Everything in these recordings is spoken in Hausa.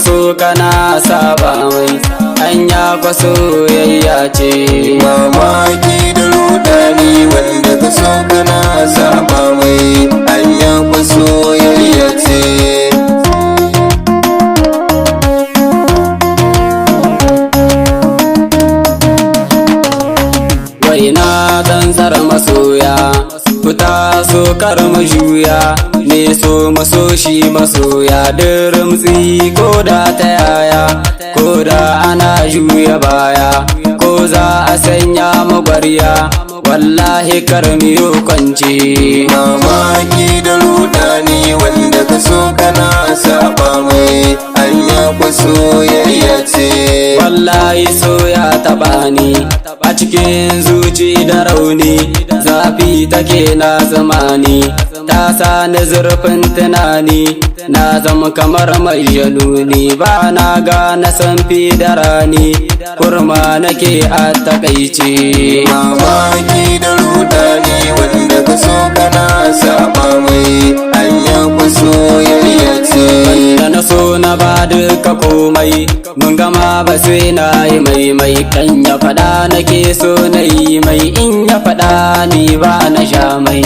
so kana saba mai hanya kwa soyayya ce. Mamaki da rudani wanda ka so kana saba mai hanya kwa soyayya ce. Waina tsantsar masoya ku taso kar mu juya, ne so maso shi masoya dirmtsi ko da ta yaya, ko da ana juya baya, ko za a sanya magwarya, wallahi kar miyo kwance. Mamaki da rudani wanda ka so kana saba mai hanya kwa soyayya ce. Wallahi so ya taɓa ni a cikin zuci da rauni, zafi take na zamani, ta sa ni zurfin tunani, na zama kamar mai januni, ba na gane sanfi da rani, kurma nake a takaice. Mamaki da rudani wanda ka so kana saba mai hanya kwa soyayya ce. Wanda na so na ba duka komai, mun gama ba sai na yi mai kan ya faɗa nake so na yi mai, in ya faɗa ni ba na sha mai,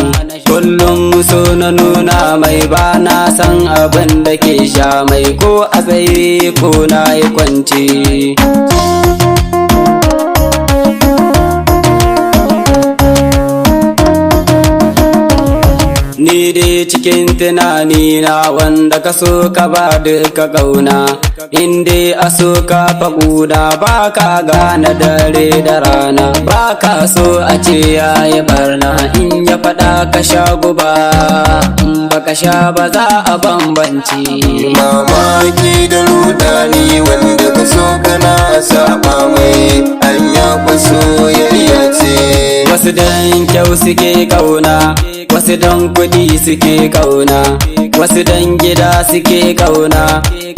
kullum so na nuna mai, ba na san abin da ke sha mai, ko a tsaye ko na yi kwance. Ni dai cikin tunani na wanda ka so ka ba duka ƙauna, in dai a so ka faƙuna, ba ka gane dare da rana, ba ka so a ce ya yi barna, in ya faɗa ka sha guba, in baka sha ba za a bambance. Mamaki da rudani wanda ka so kana saba mai hanya kwa soyayya ce. Wasu dan kyau suke ƙauna, wasu dan kuɗi suke ƙauna, wasu dan gida suke ƙauna,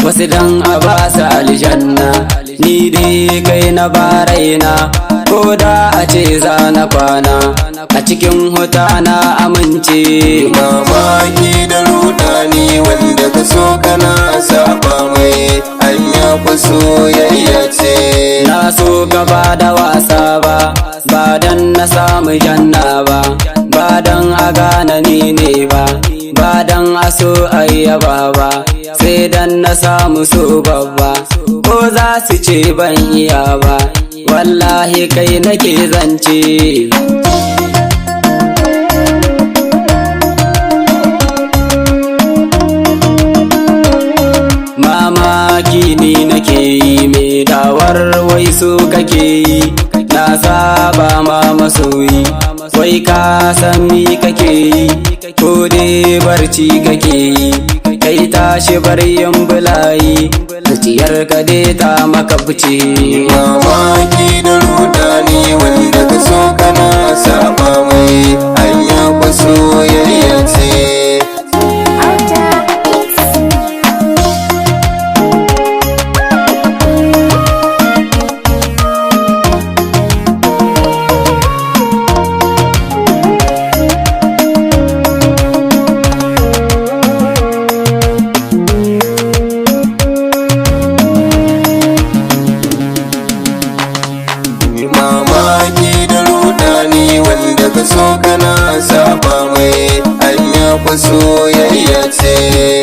wasu dan a ba su aljanna, ni dai kai na baraina, ko da a ce za na kwana a cikin huta na amince. Mamaki da rudani wanda ka so kana saba mai hanya kwa soyayya ce. Na so gaba da wasa ba, ba dan na samu janna ba, ba dan a gane ni ne ba, ba dan a so ayyaba ba, sai dan na samu so babba, ko za su ce ban iya ba, wallahi kai nake zance. Mamaki ni nake yi mai dawar wai so kake yi, na saba ma masoyi, wai ka san mi kake yi, ko dai barci kake yi, kai tashi bar yin bulayi, zuciyar ka dai ta maka fice. Mamaki da rudani wanda ka so kana saba mai hanya kwa soyayya ce. Mamaki da rudani wanda ka so kana saba mai hanya kwa soyayya ce.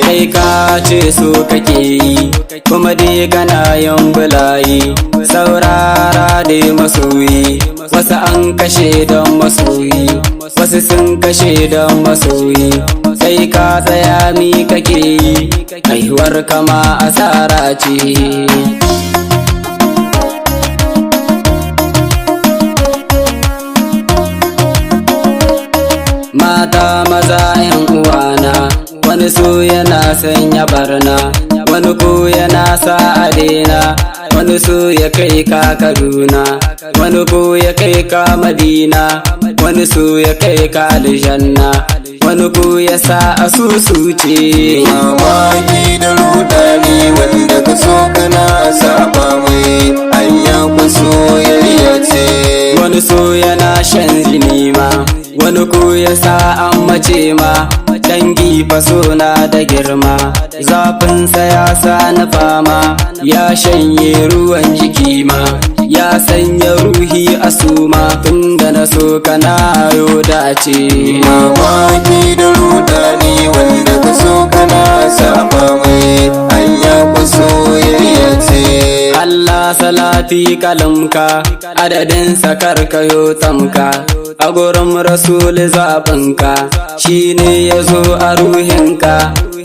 Kai ka ce so kake yi, kuma dai kana yin bulayi, saurara dai masoyi, wasu an kashe don masoyi, wasu sun kashe don masoyi, sai ka tsaya mi kake yi, haihuwar kama asara ce. Mata maza 'yan uwana, wani so yana sanya barna, wani ko yana sa a daina, wani so ya kai ka Kaduna, wani ko ya kai ka Madina, wani so ya kai ka aljanna, wani ko ya sa a susuce. Mamaki da rudani wanda ka so kana saba mai hanya kwa soyayya ce. Wani so yana shan jini ma, wani ko ya sa an mace ma, dangi faso na da girma, zafinsa ya sa na fama, ya shanye ruwan jiki ma, ya sanya ruhi a suma, tunda na so kana yo dace. Mamaki da rudani wanda ka so kana saba mai, anya ku soyayya ce. Allah salati kalamka, adadin sakar kayo tamka, a gurin rasul zaɓinka, shi ne ya zo a ruhinka,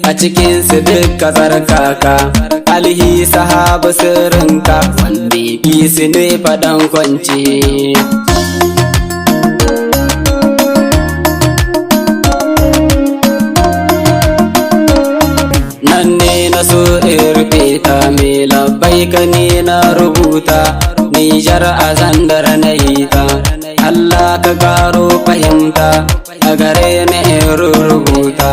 a cikinsu duka tsarkaka, alhi sahaba sirrinka, wanda ya su ne faɗan kwance. Nan ne na so in rufe ta, mai labbai ka ne na rubuta, Nijar a zandar na yi ta, Allah ka karo fahimta, a gare ni in rubuta,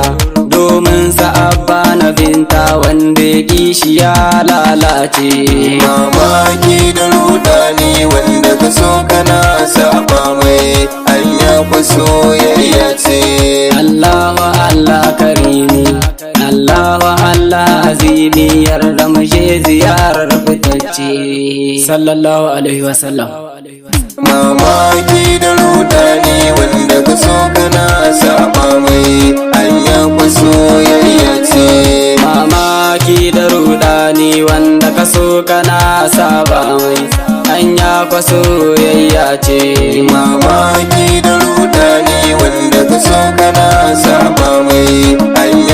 domin sa'abba na binta wanda kishi ya lalace. Mamaki da rudani wanda ka so kana saba mai, anya ku soyayya ce. Allah wa Allah karimi, Allah wa Allah azimi, yarda mu je ziyarar fitacce sallallahu alaihi wasallam. Mamaki da rudani wanda ka so kana saba mai, anya ku soyayya ce. Mamaki da rudani wanda ka so kana saba mai, anya kwa soyayya ce. Mamaki da rudani wanda ka so kana saba mai, anya